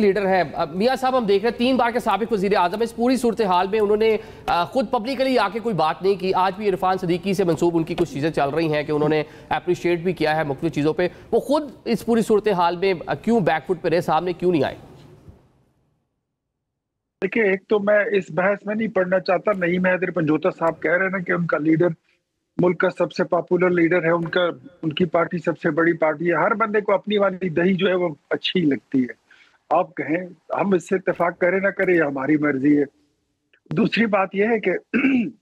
Leader है मियां साहब, हम देख रहे हैं 3 बार के साबिक वजीर आजम, इस पूरी सूरत हाल में उन्होंने खुद पब्लिकली आके कोई बात नहीं की। आज भी इरफान सदीकी से मंसूब उनकी कुछ चीज़ें चल रही हैं कि उन्होंने अप्रिशिएट भी किया है मुख्तलिफ चीज़ों पे। वो खुद इस पूरी सूरत हाल में क्यों बैकफुट पे रहे, सामने क्यों नहीं आए? देखिए, एक तो मैं इस बहस में नहीं पढ़ना चाहता, नहीं मैं इधर पंजोता साहब कह रहे हैं ना कि उनका लीडर मुल्क का सबसे पॉपुलर लीडर है, उनकी पार्टी सबसे बड़ी पार्टी है। हर बंदे को अपनी वाली दही जो है वो अच्छी लगती है। आप कहें हम इससे इत्तेफाक करें ना करें, ये हमारी मर्जी है। दूसरी बात यह है कि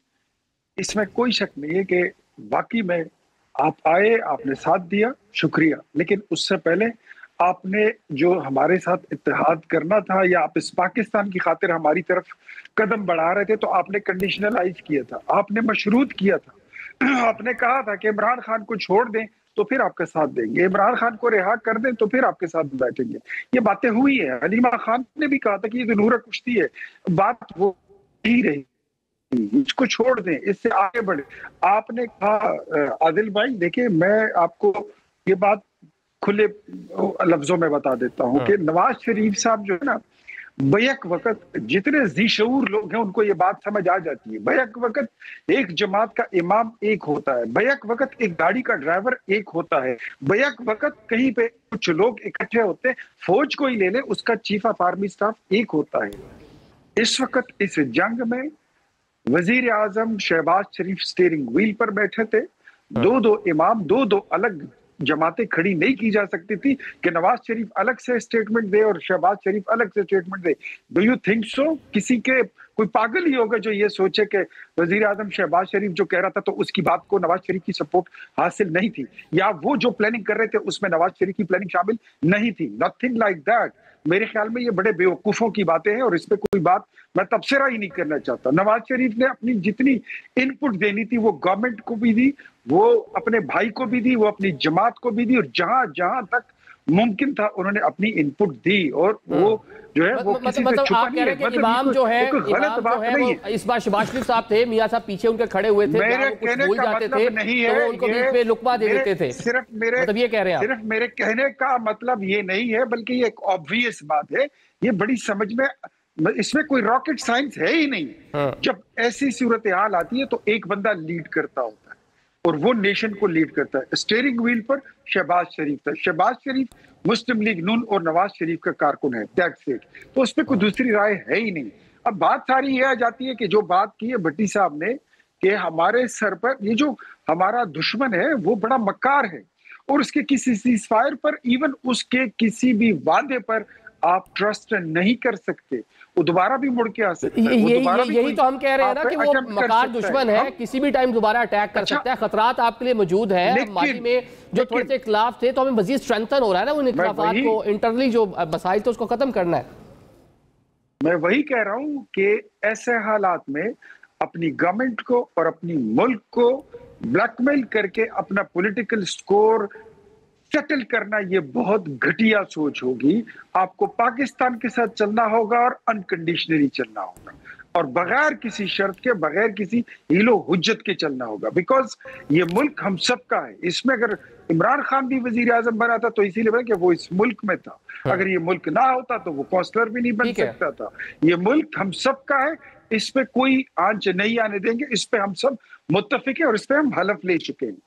इसमें कोई शक नहीं है कि वाकई में आप आए, आपने साथ दिया, शुक्रिया, लेकिन उससे पहले आपने जो हमारे साथ इत्तेहाद करना था या आप इस पाकिस्तान की खातिर हमारी तरफ कदम बढ़ा रहे थे तो आपने कंडीशनलाइज किया था, आपने मशरूत किया था। आपने कहा था कि इमरान खान को छोड़ दें तो फिर आपके साथ देंगे, इमरान खान को रिहा कर दें तो फिर आपके साथ बैठेंगे। ये बातें हुई है। हलीमा खान ने भी कहा था कि ये तो नूरा कुश्ती है, बात वो ही रही, इसको छोड़ दें, इससे आगे बढ़े। आपने कहा आदिल भाई, देखिए मैं आपको ये बात खुले लफ्जों में बता देता हूं कि नवाज शरीफ साहब जो है ना, बैक वक्त जितने ज़ीशऊर लोग हैं उनको ये बात समझ आ जाती है। बैक वक्त एक जमात का इमाम एक होता है, बैक वक्त एक गाड़ी का ड्राइवर एक होता है, बैक वक्त कहीं पे कुछ लोग इकट्ठे होते हैं, फौज को ही ले ले, उसका चीफ ऑफ आर्मी स्टाफ एक होता है। इस वक्त इस जंग में वजीर आजम शहबाज शरीफ स्टीयरिंग व्हील पर बैठे थे। दो इमाम, दो अलग जमातें खड़ी नहीं की जा सकती थी कि नवाज शरीफ अलग से स्टेटमेंट दे और शहबाज शरीफ अलग से statement they. Do you think so? किसी के कोई पागल ही होगा जो ये सोचे कि वजीर आजम शहबाज शरीफ जो कह रहा था तो उसकी बात को नवाज शरीफ की सपोर्ट हासिल नहीं थी, या वो जो प्लानिंग कर रहे थे उसमें नवाज शरीफ की प्लानिंग शामिल नहीं थी। Nothing like that. मेरे ख्याल में ये बड़े बेवकूफों की बातें हैं और इस पे कोई बात मैं तबसरा ही नहीं करना चाहता। नवाज शरीफ ने अपनी जितनी इनपुट देनी थी वो गवर्नमेंट को भी दी, वो अपने भाई को भी दी, वो अपनी जमात को भी दी, और जहां जहां तक मुमकिन था उन्होंने अपनी इनपुट दी। और वो जो है वो किसी से छुपा नहीं है। मतलब इमाम जो है, गलत बात नहीं है। इस बार शहबाज शरीफ साहब थे, मियां साहब पीछे उनके खड़े हुए थे, मेरे कहने का मतलब नहीं है, तो उनको बीच में लुकमा दे देते थे। सिर्फ मेरे मतलब ये कह रहे हैं सिर्फ मेरे कहने का मतलब ये नहीं है, बल्कि ये एक ऑब्वियस बात है। ये बड़ी समझ में, इसमें कोई रॉकेट साइंस है ही नहीं। जब ऐसी सूरत हाल आती है तो एक बंदा लीड करता होता है और वो नेशन को लीड करता है। स्टीयरिंग व्हील पर शहबाज शरीफ था। शहबाज शरीफ मुस्लिम लीग नून और नवाज शरीफ का कारकुन है, दैट्स इट। तो उस पर कोई दूसरी राय है ही नहीं। अब बात सारी ये आ जाती है कि जो बात की है भट्टी साहब ने कि हमारे सर पर ये जो हमारा दुश्मन है वो बड़ा मक्कार है और उसके किसी सीजफायर पर, इवन उसके किसी भी वादे पर आप ट्रस्ट नहीं कर सकते। वो दोबारा भी मुड़ के आ सकता है। यही तो हम कह रहे हैं ना कि वो मकार दुश्मन है, किसी भी टाइम दोबारा अटैक कर सकता है। खतरात आपके लिए मौजूद है। माजी में जो थोड़े से इख्तिलाफ थे तो हमें मजीद स्ट्रेंथन हो रहा है ना उन इख्तिलाफात को, इंटरनली जो मसाइल थे उसको खत्म करना है। मैं वही कह रहा हूं कि ऐसे हालात में अपनी गवर्नमेंट को और अपनी मुल्क को ब्लैकमेल करके अपना पॉलिटिकल स्कोर सेटल करना ये बहुत घटिया सोच होगी। आपको पाकिस्तान के साथ चलना होगा और अनकंडीशनली चलना होगा और बगैर किसी शर्त के, बगैर किसी हीलो हुज्जत के चलना होगा। बिकॉज ये मुल्क हम सबका है। इसमें अगर इमरान खान भी वजीर आजम बना था तो इसीलिए बना कि वो इस मुल्क में था। अगर ये मुल्क ना होता तो वो काउंसलर भी नहीं बन सकता था। ये मुल्क हम सबका है, इस पे कोई आंच नहीं आने देंगे। इस पे हम सब मुत्तफिक है और इस पे हम हलफ ले चुके हैं।